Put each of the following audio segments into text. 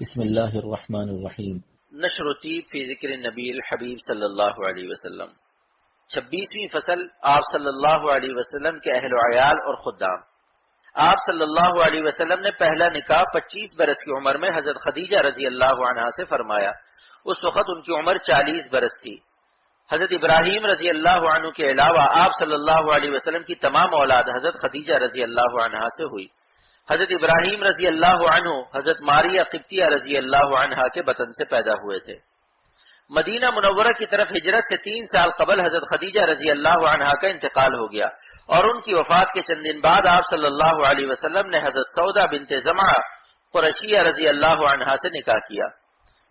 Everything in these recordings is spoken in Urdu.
بسم اللہ الرحمن الرحیم۔ نشر و طیب فی ذکر نبی الحبیب صلی اللہ علیہ وسلم۔ 26ویں فصل آپ صلی اللہ علیہ وسلم کے اہل و عیال اور خدام۔ آپ صلی اللہ علیہ وسلم نے پہلا نکاح 25 برس کی عمر میں حضرت خدیجہ رضی اللہ عنہا سے فرمایا۔ اس وقت ان کی عمر 40 برس تھی۔ حضرت ابراہیم رضی اللہ عنہ کے علاوہ آپ صلی اللہ علیہ وسلم کی تمام اولاد حضرت خدیجہ رضی اللہ عنہا سے ہوئی۔ حضرت ابراہیم رضی اللہ عنہ حضرت ماریہ قبطیہ رضی اللہ عنہا کے بطن سے پیدا ہوئے تھے۔ مدینہ منورہ کی طرف ہجرت سے 3 سال قبل حضرت خدیجہ رضی اللہ عنہا کا انتقال ہو گیا اور ان کی وفات کے چند دن بعد آپ صلی اللہ علیہ وسلم نے حضرت سودا بنت زمعہ قرشیہ رضی اللہ عنہا سے نکاح کیا۔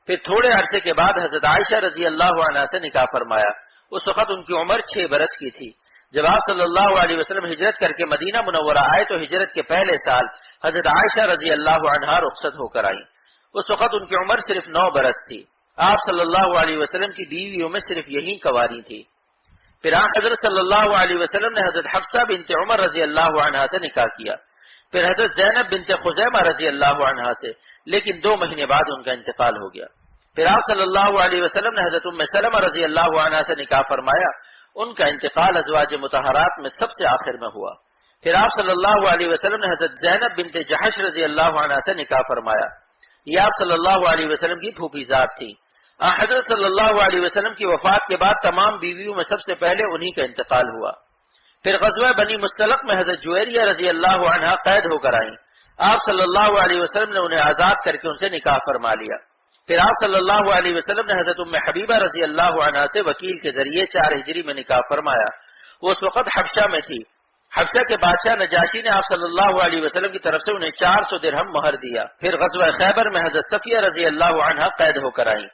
پھر تھوڑے عرصے کے بعد حضرت عائشہ رضی اللہ عنہا سے نکاح فرمایا۔ اس وقت ان کی عمر 6 برس کی تھی۔ جب آپ صلی اللہ علیہ وسلم ہجرت کر کے مدینہ منورہ آئے تو ہجرت کے پہلے سال حضرت عائشہ رضی اللہ عنہا رخصت ہو کر آئیں۔ اس وقت ان کی عمر صرف 9 برس تھی۔ آپ صلی اللہ علیہ وسلم کی بیویوں میں صرف یہی کنواری تھی۔ پھر حضرت صلی اللہ علیہ وسلم نے حضرت حفصہ بنت عمر رضی اللہ عنہا سے نکاح کیا، پھر حضرت زینب بنت خزیمہ رضی اللہ عنہا سے، لیکن 2 مہینے بعد ان کا انتقال ہو گیا۔ پھر آپ صلی اللہ علیہ وسلم نے حضرت ام سلمہ رضی اللہ عنہا سے نکاح فرمایا۔ ان کا انتقال ازواج مطہرات میں سب سے آخر میں ہوا۔ پھر آپ صلی اللہ علیہ وسلم نے حضرت زینب بنت جحش رضی اللہ عنہا سے نکاح فرمایا۔ یہ آپ صلی اللہ علیہ وسلم کی پھوپھی ذات تھی۔ حضرت صلی اللہ علیہ وسلم کی وفات کے بعد تمام بیویوں میں سب سے پہلے انہی کا انتقال ہوا۔ پھر غزوہ بنی مستلق میں حضرت جویریہ رضی اللہ عنہا قید ہو کر آئیں۔ آپ صلی اللہ علیہ وسلم نے انہیں آزاد کر کے ان سے نکاح فرما لیا۔ پھر آپ صلی اللہ علیہ وسلم نے حضرت ام حبیبہ رضی اللہ عنہا سے وکیل کے ذریعے 4 ہجری میں نکاح فرمایا۔ وہ اس وقت حبشہ میں تھی۔ حبشہ کے بادشاہ نجاشی نے آپ صلی اللہ علیہ وسلم کی طرف سے انہیں 400 درہم مہر دیا۔ پھر غزوہ خیبر میں حضرت صفیہ رضی اللہ عنہا قید ہو کر آئیں۔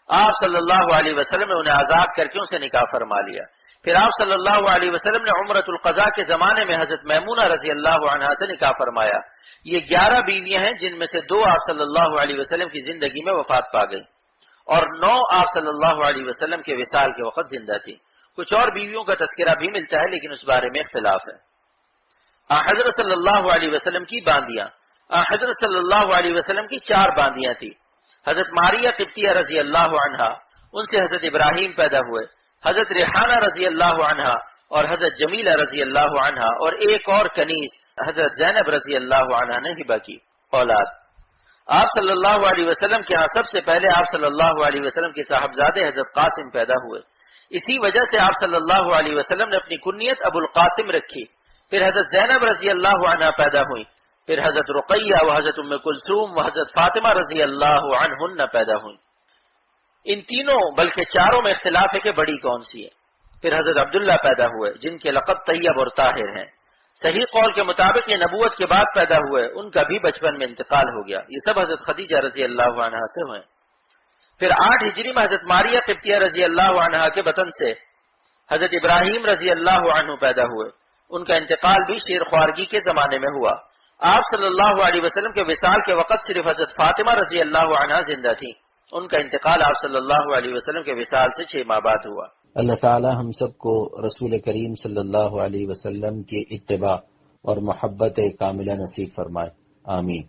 آپ صلی اللہ علیہ وسلم نے انہیں آزاد کر کے ان سے نکاح فرما لیا۔ پھر آپ صلی اللہ علیہ وسلم نے عمرۃ القضاء کے زمانے میں حضرت میمونہ رضی اللہ عنہا سے نکاح فرمایا۔ یہ 11 بیویاں ہیں جن میں سے 2 آپ صلی اللہ علیہ وسلم کی زندگی میں وفات پا گئی اور 9 آپ صلی اللہ علیہ وسلم کے وصال کے وقت زندہ تھی۔ کچھ اور بیویوں کا تذکرہ بھی ملتا ہے لیکن اس بارے میں اختلاف ہے۔ حضرت صلی اللہ علیہ وسلم کی باندیاں۔ حضرت صلی اللہ علیہ وسلم کی 4 باندیاں تھی۔ حضرت ماریہ قبطیہ رضی اللہ عنہا، ان سے حضرت ابراہیم پیدا ہوئے، حضرت ریحانہ رضی اللہ عنہا اور حضرت جمیلہ رضی اللہ عنہا، اور ایک اور کنیز حضرت زینب رضی اللہ عنہا نے ہبہ کی اولاد۔ آپ صلی اللہ علیہ وسلم کے ہاں سب سے پہلے آپ صلی اللہ علیہ وسلم کے صاحبزادے حضرت قاسم پیدا ہوئے۔ اسی وجہ سے آپ صلی اللہ علیہ وسلم نے اپنی کنیت ابو القاسم رکھی۔ پھر حضرت زینب رضی اللہ عنہا پیدا ہوئی، پھر حضرت رقیہ و حضرت ام کلثوم و حضرت فاطمہ رضی اللہ عنہن پیدا ہوئی۔ ان تینوں بلکہ 4 میں اختلاف ہے کہ بڑی کون سی ہے۔ پھر حضرت عبداللہ پیدا ہوئے جن کے لقب طیب اور طاہر ہیں۔ صحیح قول کے مطابق یہ نبوت کے بعد پیدا ہوئے، ان کا بھی بچپن میں انتقال ہو گیا۔ یہ سب حضرت خدیجہ رضی اللہ عنہا سے ہوئے۔ پھر 8 ہجری میں حضرت ماریہ قبطیہ رضی اللہ عنہا کے بطن سے حضرت ابراہیم رضی اللہ عنہ پیدا ہوئے۔ ان کا انتقال بھی شیر خوارگی کے زمانے میں ہوا۔ آپ صلی اللہ علیہ وسلم کے وصال کے وقت صرف حضرت فاطمہ رضی اللہ عنہا زندہ تھی۔ ان کا انتقال آپ صلی اللہ علیہ وسلم کے وصال سے 6 ماہ بعد ہوا۔ اللہ تعالی ہم سب کو رسول کریم صلی اللہ علیہ وسلم کی اتباع اور محبت کاملہ نصیب فرمائے، آمین۔